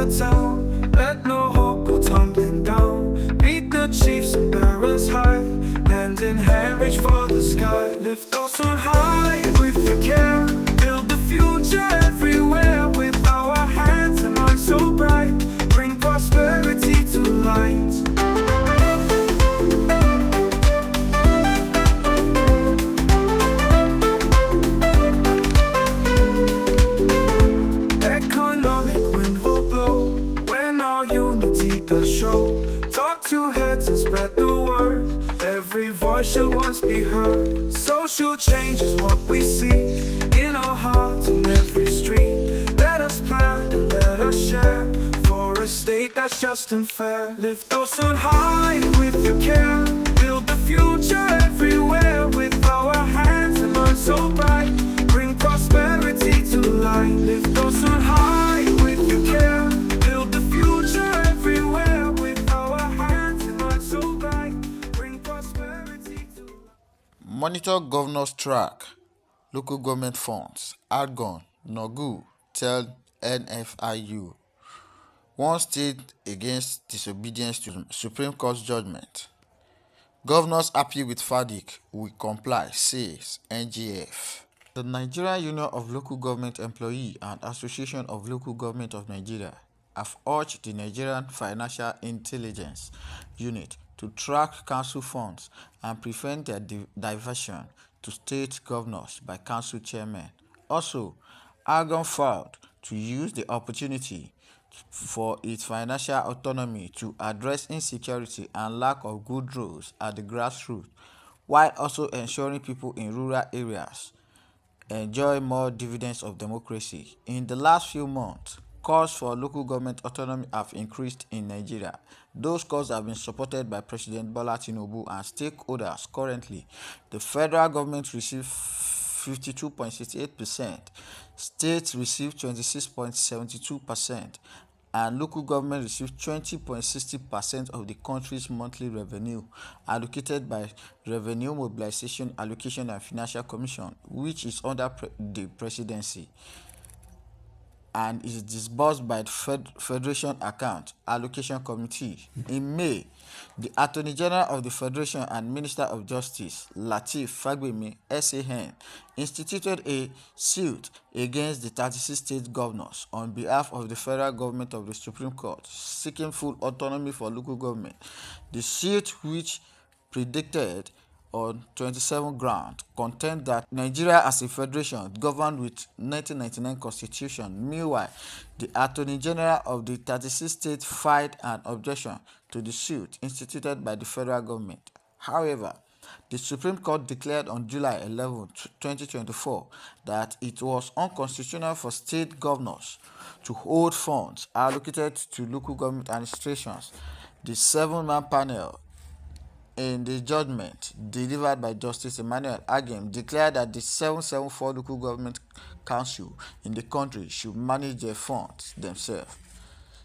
the town. Let no hope go tumbling down. Meet the chiefs and barons high, hand in hand reach for the sky. Lift those on high with your care. Build the future everywhere with our hands and minds so bright. Bring prosperity to light. Show. Talk to heads and spread the word. Every voice shall once be heard. Social change is what we see in our hearts and every street. Let us plan and let us share for a state that's just and fair. Lift those on high with your care. Build the future everywhere with our hands and minds so bright. Bring prosperity to light. Lift those on high with your care. Build the future everywhere. Monitor Governor's Track, Local Government Funds, ALGON, NOGU, tell NFIU. One state against disobedience to Supreme Court's judgment. Governors happy with verdict will comply, says NGF. The Nigerian Union of Local Government Employees and Association of Local Government of Nigeria have urged the Nigerian Financial Intelligence Unit to track council funds and prevent their diversion to state governors by council chairmen. Also, ALGON vowed to use the opportunity for its financial autonomy to address insecurity and lack of good roads at the grassroots, while also ensuring people in rural areas enjoy more dividends of democracy. In the last few months, calls for local government autonomy have increased in Nigeria. Those calls have been supported by President Bola Tinubu and stakeholders. Currently, the federal government receives 52.68%, states receive 26.72%, and local government receives 20.60% of the country's monthly revenue allocated by Revenue Mobilization, Allocation and Financial Commission, which is under the presidency, and is disbursed by the Federation Account Allocation Committee. In May, the Attorney General of the Federation and Minister of Justice, Lateef Fagbemi, SAN, instituted a suit against the 36 state governors on behalf of the federal government of the Supreme Court, seeking full autonomy for local government. The suit, which predicted on 27 grounds, contend that Nigeria as a federation governed with 1999 constitution. Meanwhile, the Attorney General of the 36 states filed an objection to the suit instituted by the federal government. However, the Supreme Court declared on July 11, 2024 that it was unconstitutional for state governors to hold funds allocated to local government administrations. The 7-man panel in the judgment delivered by Justice Emmanuel Agim declared that the 774 local government council in the country should manage their funds themselves.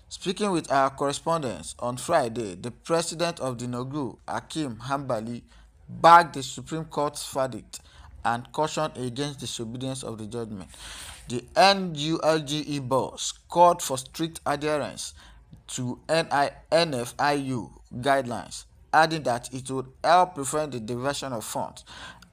Speaking with our correspondents on Friday, the president of the NOGU, Hakeem Hambali, backed the Supreme Court's verdict and cautioned against disobedience of the judgment. The NULGE boss called for strict adherence to NFIU guidelines, adding that it would help prevent the diversion of funds.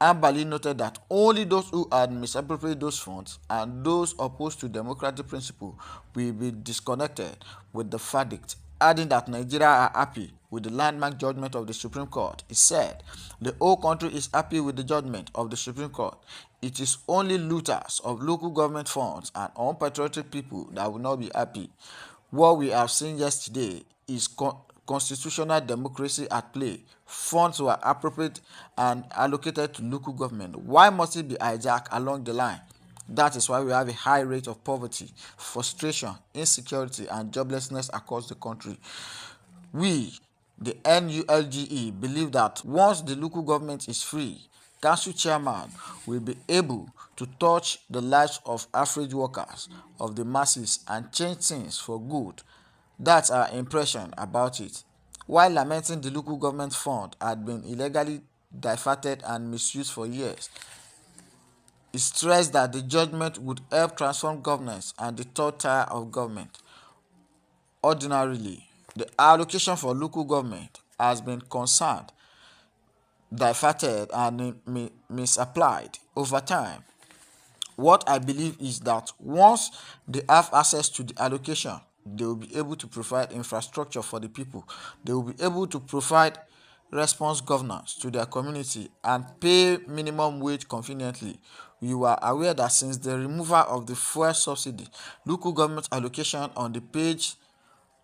Ambali noted that only those who had misappropriated those funds and those opposed to democratic principle will be disconnected with the verdict, adding that Nigeria are happy with the landmark judgment of the Supreme Court. He said, "The whole country is happy with the judgment of the Supreme Court. It is only looters of local government funds and unpatriotic people that will not be happy. What we have seen yesterday is constitutional democracy at play. Funds were appropriate and allocated to local government. Why must it be hijacked along the line? That is why we have a high rate of poverty, frustration, insecurity, and joblessness across the country. We, the NULGE, believe that once the local government is free, council chairman will be able to touch the lives of average workers, of the masses, and change things for good. That's our impression about it." While lamenting the local government fund had been illegally diverted and misused for years, he stressed that the judgment would help transform governance and the third tier of government. Ordinarily, the allocation for local government has been concerned, diverted, and misapplied over time. What I believe is that once they have access to the allocation, they will be able to provide infrastructure for the people. They will be able to provide response governance to their community and pay minimum wage conveniently. We were aware that since the removal of the fuel subsidy, local government allocation on the page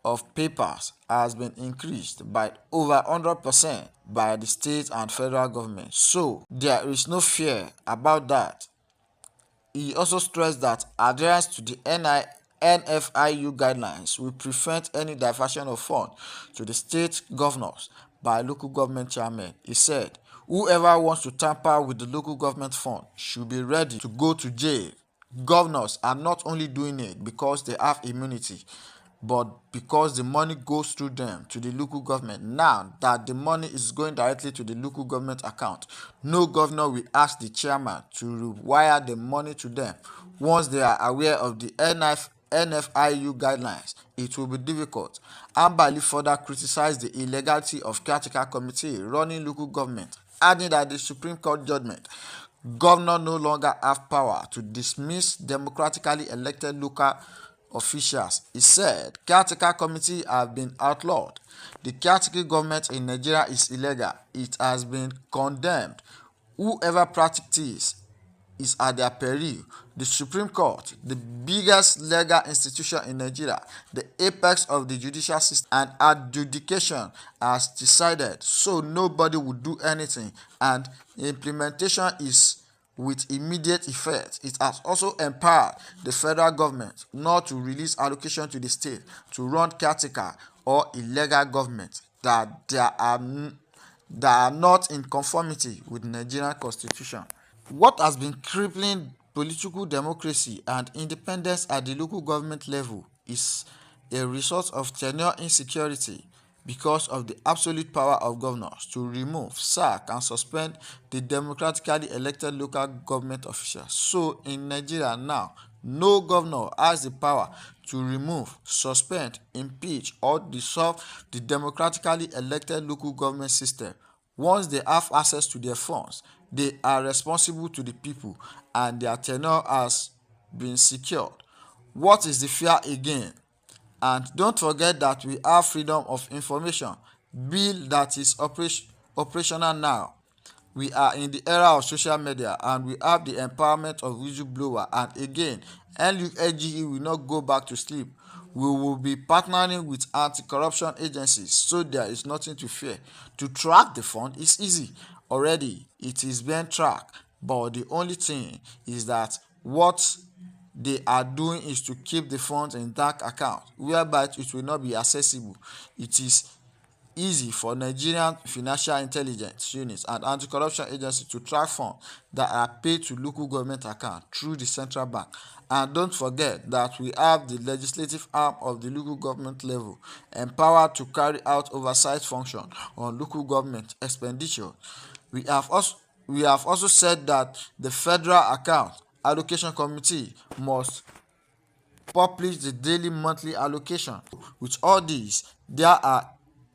of papers has been increased by over 100% by the state and federal government. So there is no fear about that. He also stressed that adherence to the NFIU guidelines will prevent any diversion of funds to the state governors by local government chairmen. He said, whoever wants to tamper with the local government fund should be ready to go to jail. Governors are not only doing it because they have immunity, but because the money goes through them to the local government. Now that the money is going directly to the local government account, no governor will ask the chairman to wire the money to them. Once they are aware of the NFIU guidelines, it will be difficult. Ambali further criticized the illegality of caretaker committee running local government, adding that the Supreme Court judgment governor no longer have power to dismiss democratically elected local officials. He said caretaker committee have been outlawed. The caretaker government in Nigeria is illegal. It has been condemned. Whoever practices is at their peril. The Supreme Court, the biggest legal institution in Nigeria, the apex of the judicial system and adjudication, has decided, so nobody will do anything, and implementation is with immediate effect. It has also empowered the federal government not to release allocation to the state to run caretaker or illegal government that are not in conformity with Nigerian constitution. What has been crippling political democracy and independence at the local government level is a result of tenure insecurity because of the absolute power of governors to remove, sack, and suspend the democratically elected local government officials. So in Nigeria now, no governor has the power to remove, suspend, impeach, or dissolve the democratically elected local government system. Once they have access to their funds, they are responsible to the people and their tenure has been secured. What is the fear again? And don't forget that we have freedom of information bill that is operational now. We are in the era of social media and we have the empowerment of whistleblower, and again LULGE will not go back to sleep. We will be partnering with anti-corruption agencies, so there is nothing to fear. To track the fund is easy. Already it is being tracked, but the only thing is that what they are doing is to keep the funds in dark account whereby it will not be accessible. It is easy for Nigerian financial intelligence units and anti-corruption agencies to track funds that are paid to local government account through the central bank. And don't forget that we have the legislative arm of the local government level empowered to carry out oversight function on local government expenditure. We have also said that the federal account allocation committee must publish the daily monthly allocation. With all these, there are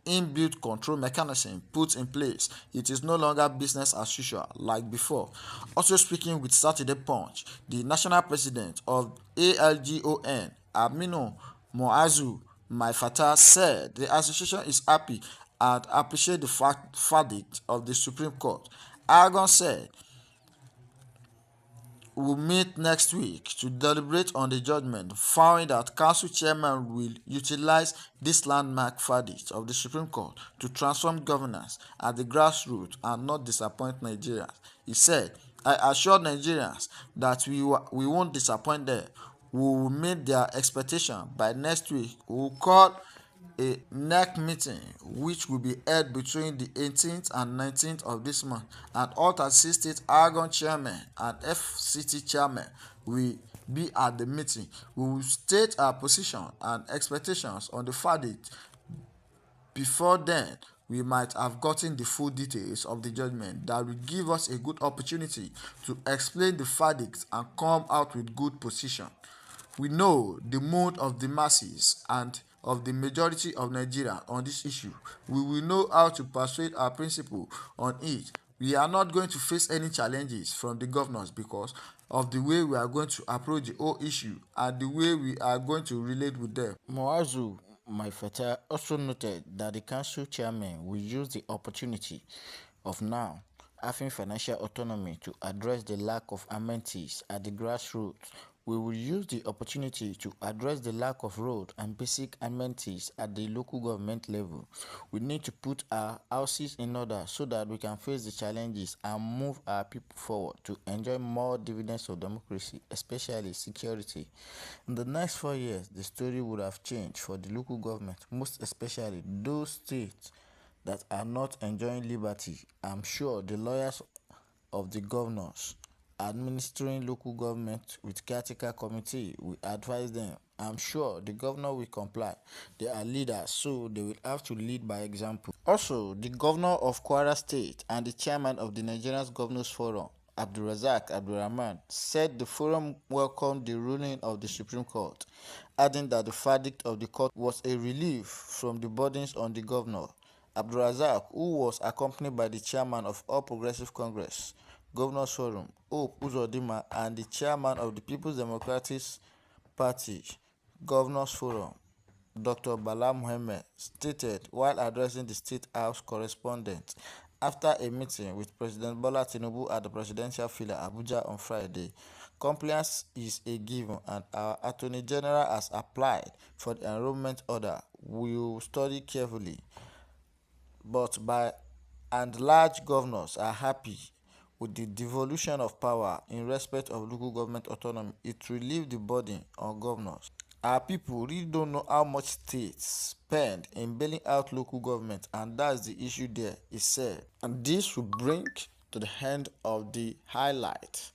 inbuilt control mechanism put in place. It is no longer business as usual like before. Also speaking with Saturday Punch, the national president of ALGON, Aminu Moazu Maifata, said the association is happy and appreciate the verdict of the Supreme Court. ALGON said will meet next week to deliberate on the judgment, found that council chairman will utilize this landmark verdict of the Supreme Court to transform governance at the grassroots and not disappoint Nigerians. He said, I assured Nigerians that we won't disappoint them. We will meet their expectation. By next week, we will call a NEC meeting which will be held between the 18th and 19th of this month, and all 36 state ALGON chairmen and FCT chairmen will be at the meeting. We will state our position and expectations on the verdict. Before then, we might have gotten the full details of the judgment that will give us a good opportunity to explain the verdict and come out with good position. We know the mood of the masses and of the majority of Nigeria on this issue. We will know how to persuade our principal on it. We are not going to face any challenges from the governors because of the way we are going to approach the whole issue and the way we are going to relate with them. Moazu Maifeta also noted that the council chairman will use the opportunity of now having financial autonomy to address the lack of amenities at the grassroots. We will use the opportunity to address the lack of road and basic amenities at the local government level. We need to put our houses in order so that we can face the challenges and move our people forward to enjoy more dividends of democracy, especially security. In the next 4 years, the story would have changed for the local government, most especially those states that are not enjoying liberty. I'm sure the lawyers of the governors administering local government with caretaker committee will advise them. I'm sure the governor will comply. They are leaders, so they will have to lead by example. Also, the governor of Kwara State and the chairman of the Nigerian Governors Forum, Abdulrazak Abdulrahman, said the forum welcomed the ruling of the Supreme Court, adding that the verdict of the court was a relief from the burdens on the governor. Abdulrazak, who was accompanied by the chairman of All Progressive Congress, Governors Forum, Hope Uzodinma, and the chairman of the People's Democratic Party, Governors Forum, Dr. Bala Mohammed, stated while addressing the State House correspondents after a meeting with President Bola Tinubu at the Presidential Villa, Abuja on Friday, compliance is a given and our Attorney General has applied for the enrollment order. We will study carefully, but by and large governors are happy with the devolution of power in respect of local government autonomy. It relieves the burden on governors. Our people really don't know how much states spend in bailing out local government, and that's the issue there, he said. And this will bring to the end of the highlight,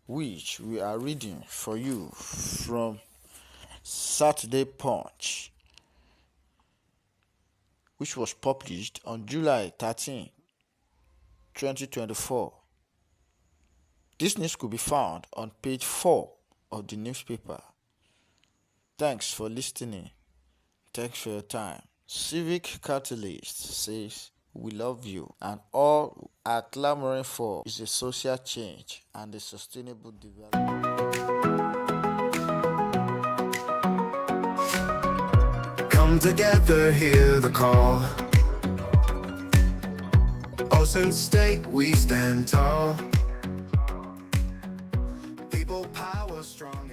which we are reading for you from Saturday Punch, which was published on July 13, 2024. This news could be found on page 4 of the newspaper. Thanks for listening. Thanks for your time. Civic Catalyst says, we love you, and all we are clamoring for is a social change and a sustainable development. Come together, hear the call. Ocean State, we stand tall. People power strong.